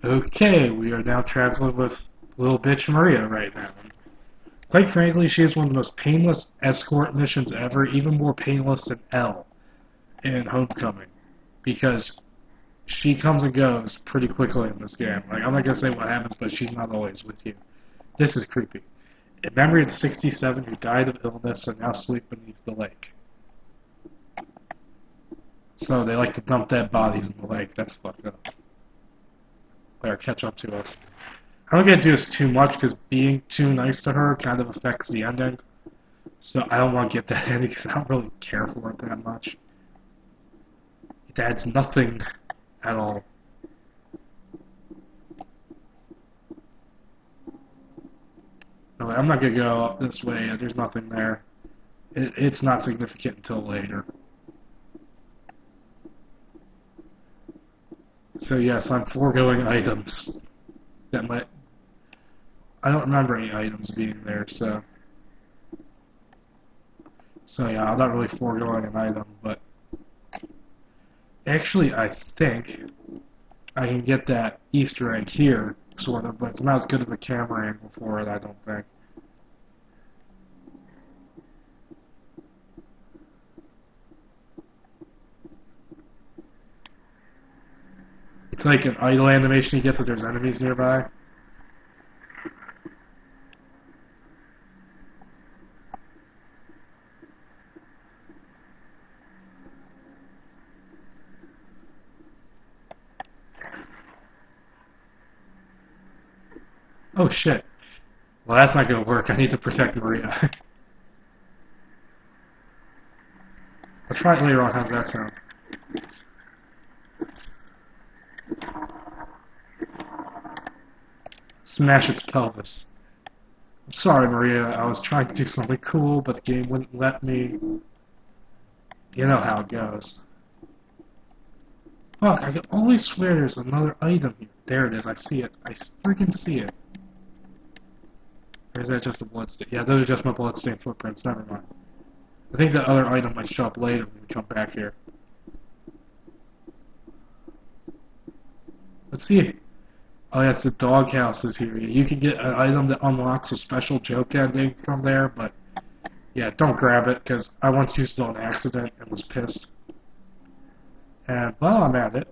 Okay, we are now traveling with little bitch Maria right now. Quite frankly, she is one of the most painless escort missions ever, even more painless than L in Homecoming, because she comes and goes pretty quickly in this game. Like, I'm not gonna say what happens, but she's not always with you. This is creepy. In memory of the 67 who died of illness and now sleep beneath the lake. So they like to dump dead bodies in the lake. That's fucked up. Better catch up to us. I don't get to do this too much because being too nice to her kind of affects the ending. So I don't want to get that ending because I don't really care for it that much. It adds nothing at all. No, I'm not going to go up this way. There's nothing there. It's not significant until later. So yes, I'm foregoing items that might... I don't remember any items being there, so... So yeah, I'm not really foregoing an item, but... Actually, I think I can get that Easter egg here, sort of, but it's not as good of a camera angle for it, I don't think. It's like an idle animation he gets if there's enemies nearby. Oh shit. Well, that's not gonna work. I need to protect Maria. I'll try it later on. How's that sound? Smash its pelvis. I'm sorry, Maria. I was trying to do something cool, but the game wouldn't let me. You know how it goes. Fuck, I can always swear there's another item here. There it is. I see it. I freaking see it. Or is that just a bloodstain? Yeah, those are just my bloodstained footprints. Never mind. I think the other item might show up later when we come back here. Let's see. Oh, yes, the doghouse is here. You can get an item that unlocks a special joke ending from there, but yeah, don't grab it, because I once used it on accident and was pissed. And, well, I'm at it.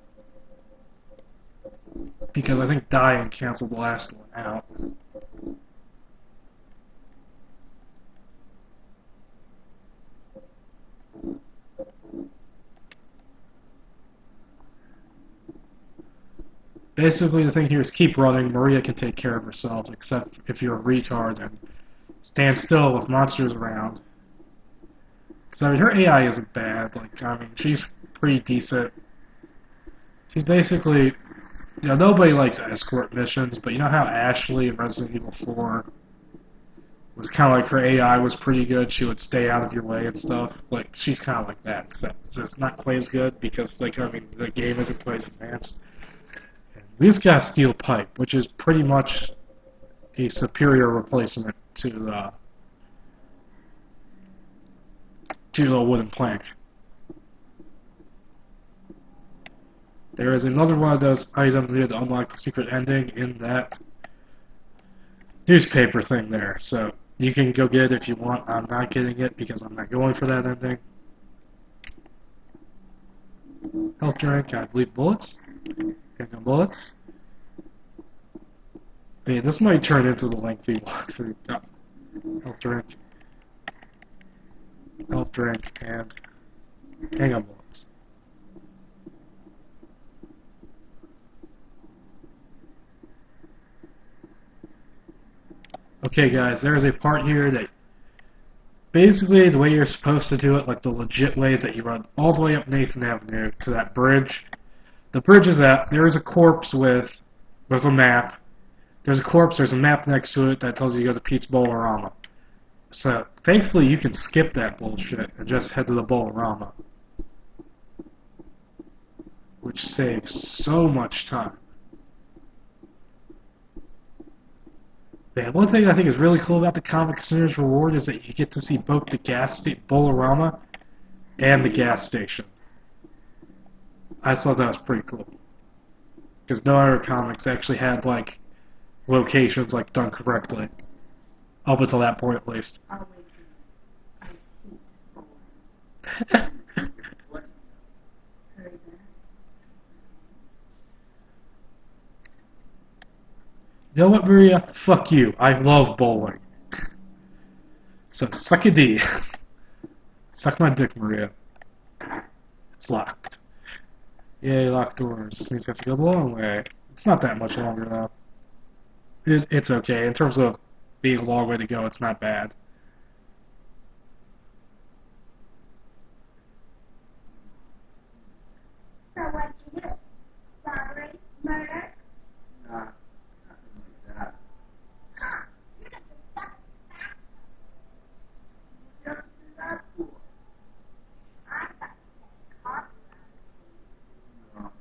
Because I think dying canceled the last one out. Basically, the thing here is keep running. Maria can take care of herself, except if you're a retard and stand still with monsters around. Because, I mean, her AI isn't bad. Like, I mean, she's pretty decent. She's basically... You know, nobody likes escort missions, but you know how Ashley in Resident Evil 4 was kind of like her AI was pretty good? She would stay out of your way and stuff. Like, she's kind of like that, except it's just not quite as good because, like, I mean, the game isn't quite as advanced. We just got a steel pipe, which is pretty much a superior replacement to the wooden plank. There is another one of those items here to unlock the secret ending in that newspaper thing there. So you can go get it if you want. I'm not getting it because I'm not going for that ending. Health drink, I believe bullets. Handgun bullets. I mean, this might turn into the lengthy walkthrough. Health drink. Health drink, and handgun bullets. Okay, guys, there's a part here that basically the way you're supposed to do it, like the legit way, is that you run all the way up Nathan Avenue to that bridge. The bridge is that there is a corpse with a map. There's a corpse, there's a map next to it that tells you to go to Pete's Bolorama. So, thankfully, you can skip that bullshit and just head to the Bolorama. Which saves so much time. Man, one thing I think is really cool about the Comic Consumer's Reward is that you get to see both the Bolorama and the gas station. I thought that was pretty cool. because no other comics actually had like locations like done correctly up until that point at least. You know what, Maria? Fuck you. I love bowling. So suck a D. Suck my dick, Maria. It's locked. Yay, locked doors. This means we have to go the long way. It's not that much longer, though. It's okay. In terms of being a long way to go, it's not bad. So what'd you do? Robbery? Murder? Nah, nothing like that. You're just a fucking bastard. What's that for? I thought you said cop. No, I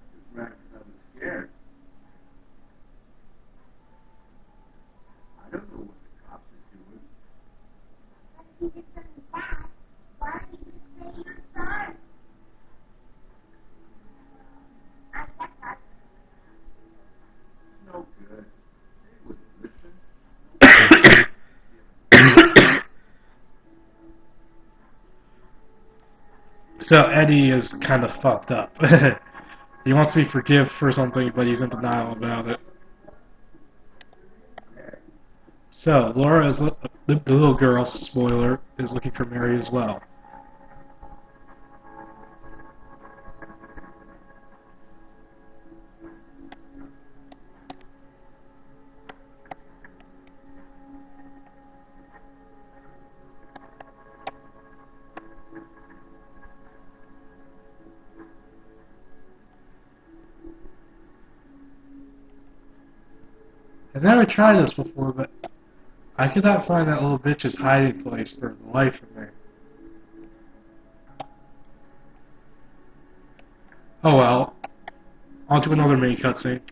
just ran because I was scared. I don't know what the cops are doing. But if you did something bad, why don't you just say you're sorry? I guess that's It's no good. They wouldn't listen. So Eddie is kind of fucked up. He wants to be forgiven for something, but he's in denial about it. So Laura is the little girl. Spoiler, is looking for Mary as well. I've never tried this before, but I could not find that little bitch's hiding place for the life of me. Oh well. On to another main cutscene.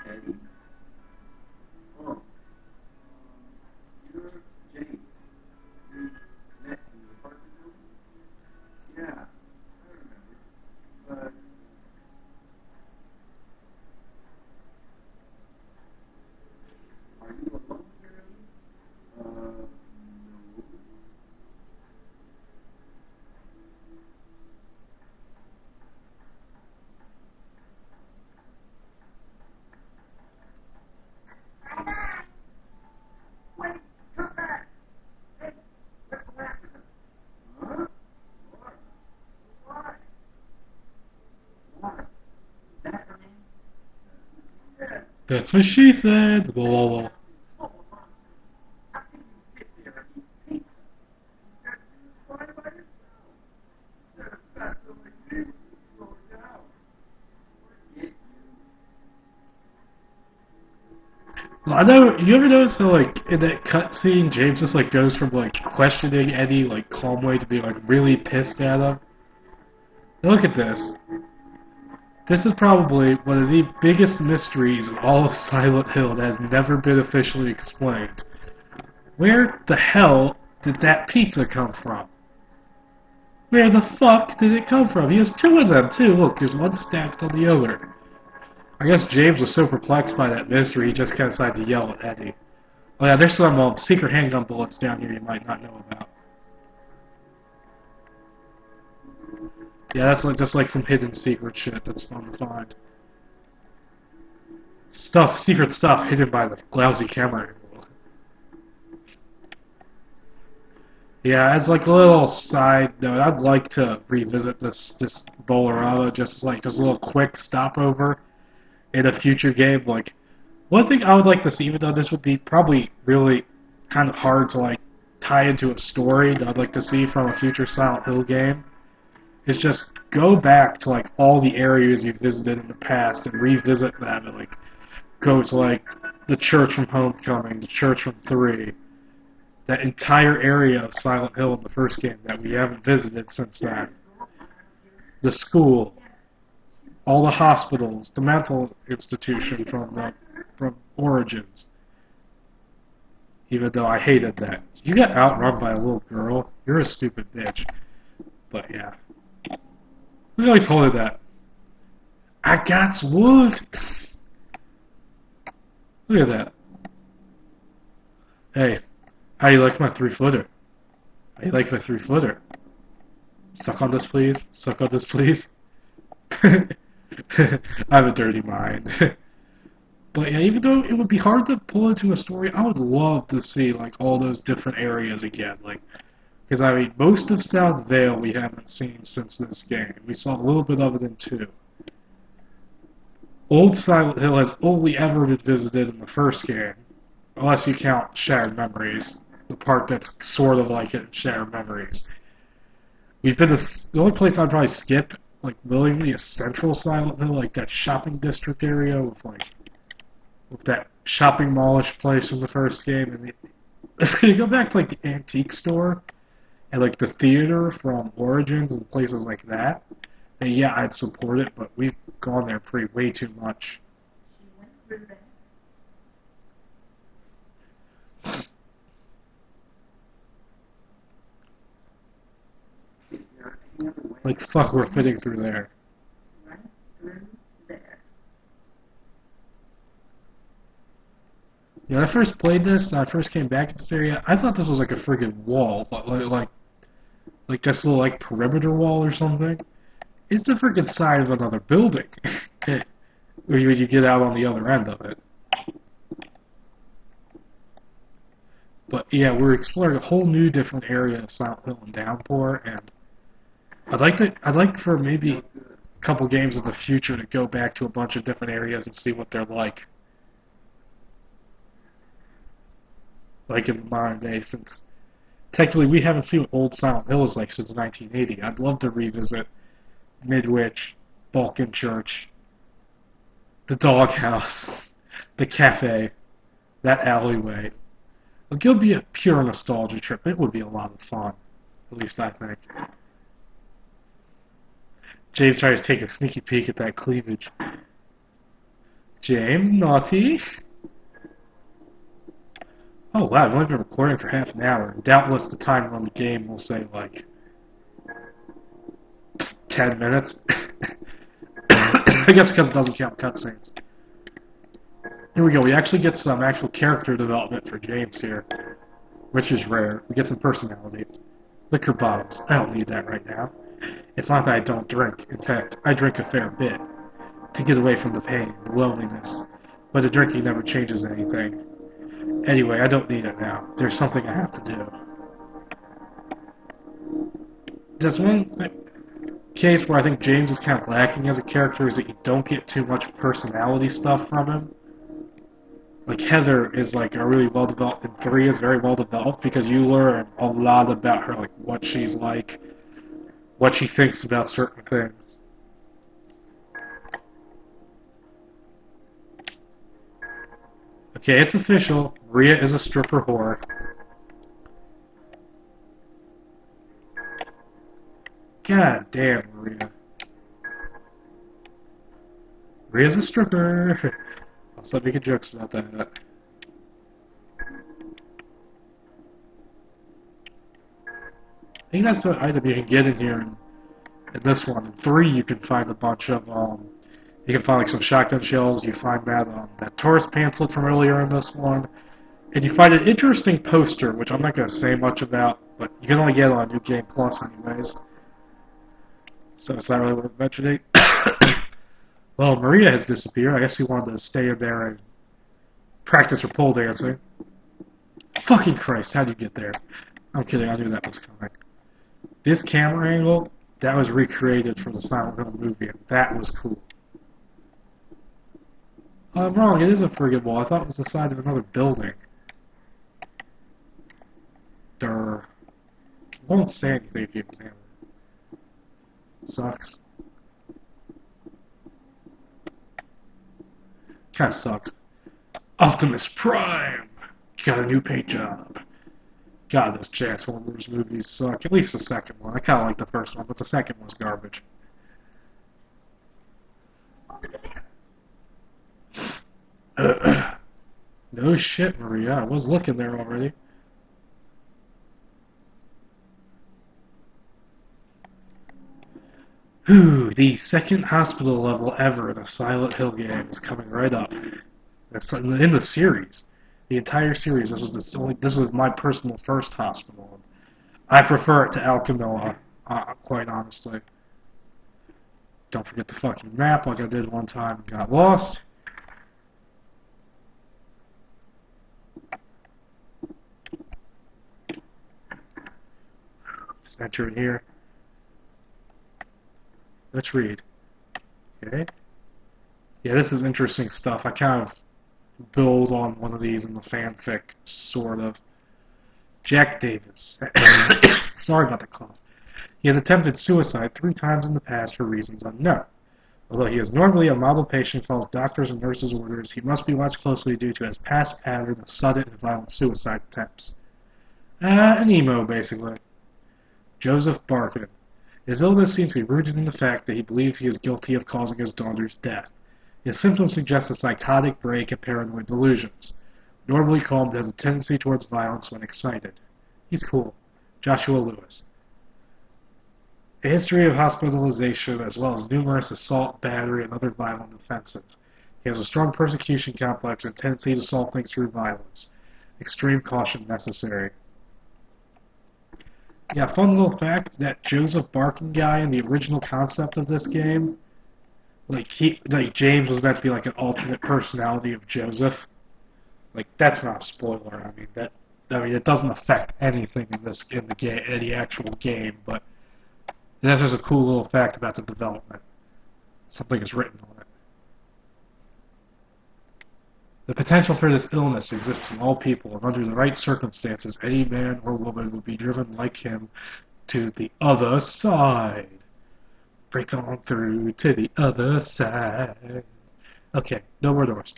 Eddie. Oh. You're James. We met in the apartment building? Yeah, I remember. But are you alone here, Eddie? No. bye-bye. Wait, come back! Hey, what's happening? Huh? What? Why? What? Is that her name? Yeah. That's what she said. Blah, blah, blah. Oh, how can you sit there and eat pizza? You got to fly by yourself. Instead of fat like me, slow down. Forget you. Well, I know. You ever notice that, like, in that cutscene, James just like goes from like questioning Eddie like calmly to being like really pissed at him. Now look at this. This is probably one of the biggest mysteries of all of Silent Hill that has never been officially explained. Where the hell did that pizza come from? Where the fuck did it come from? He has two of them too. Look, there's one stacked on the other. I guess James was so perplexed by that mystery, he just kind of decided to yell at Eddie. Oh yeah, there's some secret handgun bullets down here you might not know about. Yeah, that's like just like some hidden secret shit that's fun to find. Secret stuff hidden by the lousy camera angle. Yeah, as like a little side note, I'd like to revisit this Bolorama, just a little quick stopover in a future game. Like, one thing I would like to see, even though this would be probably really kind of hard to like tie into a story that I'd like to see from a future Silent Hill game, is just go back to like all the areas you visited in the past and revisit them, and like go to like the church from Homecoming, the church from 3, that entire area of Silent Hill in the first game that we haven't visited since then. The school, all the hospitals, the mental institution from Origins. Even though I hated that. You got outrun by a little girl. You're a stupid bitch. But yeah. Who's always told her that? I got wood. Look at that. Hey, how you like my 3-footer? How you like my 3-footer? Suck on this, please. Suck on this, please. I have a dirty mind. But yeah, even though it would be hard to pull into a story, I would love to see like all those different areas again. Like, because I mean, most of South Vale we haven't seen since this game. We saw a little bit of it in 2. Old Silent Hill has only ever been visited in the first game, unless you count Shattered Memories, the part that's sort of like it in Shattered Memories. We've been the only place I'd probably skip, like willingly, is Central Silent Hill, like that shopping district area with that shopping mallish place from the first game. And if you go back to like the antique store and like the theater from Origins and places like that, then yeah, I'd support it. But we've gone there way too much. Like fuck, we're fitting through there. Right through there. Yeah, when I first played this, I first came back to this area, I thought this was like a friggin' wall, like this little like perimeter wall or something. It's the friggin' side of another building. When you get out on the other end of it. But yeah, we're exploring a whole new different area of Silent Hill and Downpour, and I'd like for maybe a couple games in the future to go back to a bunch of different areas and see what they're like. Like in the modern day, since technically we haven't seen what old Silent Hill is like since 1980. I'd love to revisit Midwich, Balkan Church, the doghouse, the cafe, that alleyway. Like, it'll be a pure nostalgia trip. It would be a lot of fun. At least I think. James tries to take a sneaky peek at that cleavage. James, naughty. Oh wow, I've only been recording for half an hour. Doubtless the timer on the game will say like 10 minutes. I guess because it doesn't count cutscenes. Here we go, we actually get some actual character development for James here, which is rare. We get some personality. Liquor bottles. I don't need that right now. It's not that I don't drink. In fact, I drink a fair bit to get away from the pain, the loneliness. But the drinking never changes anything. Anyway, I don't need it now. There's something I have to do. There's one case where I think James is kind of lacking as a character is that you don't get too much personality stuff from him. Like Heather is like a really well developed, and 3 is very well developed because you learn a lot about her, like what she's like, what she thinks about certain things. Okay, it's official. Maria is a stripper whore. God damn, Maria. Maria's a stripper. I'll stop making jokes about that. I think that's an item you can get in here in this one. In 3, you can find a bunch of, you can find like some shotgun shells, you find that tourist pamphlet from earlier in this one, and you find an interesting poster, which I'm not going to say much about, but you can only get it on New Game Plus anyways. So it's not really worth mentioning. Well, Maria has disappeared. I guess he wanted to stay in there and practice her pole dancing. Fucking Christ, how'd you get there? I'm kidding, I knew that was coming. This camera angle, that was recreated from the Silent Hill movie, and that was cool. I'm wrong, it is a friggin' wall. I thought it was the side of another building. Durr. Won't say anything if you examine it. Sucks. Kinda sucks. Optimus Prime! Got a new paint job. God, those Transformers movies suck. At least the second one. I kinda like the first one, but the second one's garbage. No shit, Maria. I was looking there already. Whew, the second hospital level ever in a Silent Hill game is coming right up. That's in the series. The entire series. This was my personal first hospital. I prefer it to Alchemilla, quite honestly. Don't forget the fucking map like I did one time and got lost. Just enter it here. Let's read. Okay. Yeah, this is interesting stuff. I kind of build on one of these in the fanfic, sort of. Jack Davis. Sorry about the cough. He has attempted suicide 3 times in the past for reasons unknown. Although he is normally a model patient, follows doctors' and nurses' orders, he must be watched closely due to his past pattern of sudden and violent suicide attempts. An emo, basically. Joseph Barkin. His illness seems to be rooted in the fact that he believes he is guilty of causing his daughter's death. His symptoms suggest a psychotic break and paranoid delusions. Normally calm, but has a tendency towards violence when excited. He's cool. Joshua Lewis. A history of hospitalization, as well as numerous assault, battery, and other violent offenses. He has a strong persecution complex and tendency to solve things through violence. Extreme caution necessary. Yeah, fun little fact, that Joseph Barkin guy in the original concept of this game, like James was meant to be like an alternate personality of Joseph. Like, that's not a spoiler. It doesn't affect anything in the game, any actual game, but that's just a cool little fact about the development. Something is written on it. The potential for this illness exists in all people, and under the right circumstances, any man or woman would be driven like him to the other side. Break on through to the other side. Okay, no more doors.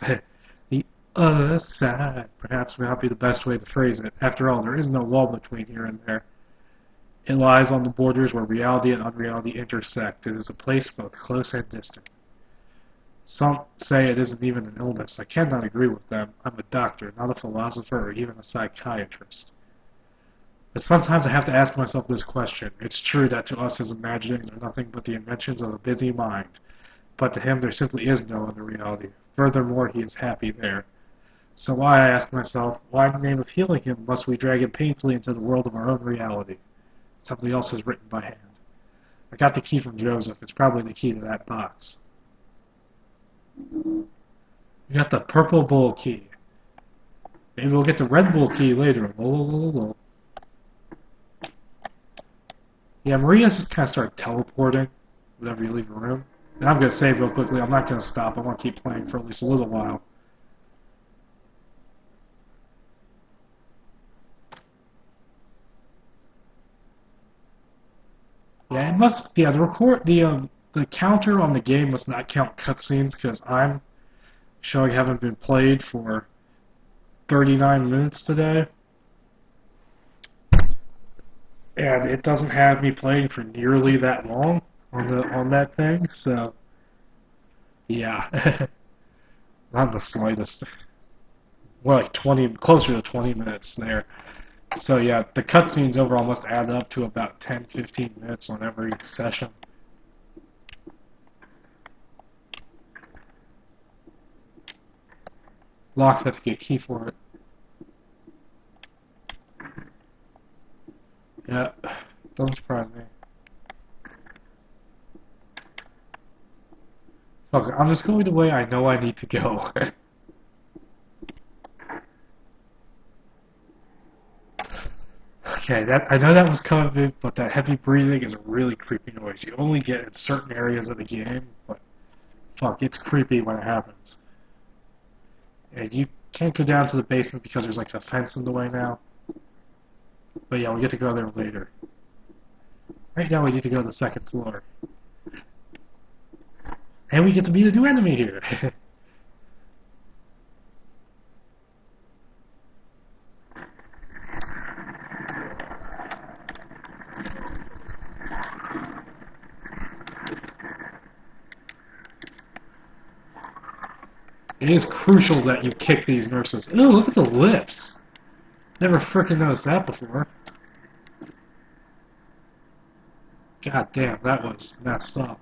The other side. Perhaps may not be the best way to phrase it. After all, there is no wall between here and there. It lies on the borders where reality and unreality intersect. It is a place both close and distant. Some say it isn't even an illness. I cannot agree with them. I'm a doctor, not a philosopher or even a psychiatrist. But sometimes I have to ask myself this question. It's true that to us his imaginings are nothing but the inventions of a busy mind. But to him there simply is no other reality. Furthermore, he is happy there. So why, I ask myself, why in the name of healing him must we drag him painfully into the world of our own reality? Something else is written by hand. I got the key from Joseph. It's probably the key to that box. You got the purple bull key. Maybe we'll get the red bull key later. Yeah, Maria's just kind of started teleporting whenever you leave a room. And I'm going to save real quickly. I'm not going to stop. I want to keep playing for at least a little while. Yeah, it must. Yeah, the counter on the game must not count cutscenes because I'm showing haven't been played for 39 minutes today, and it doesn't have me playing for nearly that long on that thing. So yeah, not the slightest. Well, like 20, closer to 20 minutes there. So yeah, the cutscenes overall must add up to about 10-15 minutes on every session. Locked, have to get a key for it. Yeah, doesn't surprise me. Fuck, I'm just going the way I know I need to go. Okay, I know that was coming, but that heavy breathing is a really creepy noise. You only get in certain areas of the game, but fuck, it's creepy when it happens. And you can't go down to the basement because there's like a fence in the way now. But yeah, we get to go there later. Right now we need to go to the second floor. And we get to meet a new enemy here. It is crucial that you kick these nurses. Ooh, look at the lips. Never frickin' noticed that before. God damn, that was messed up.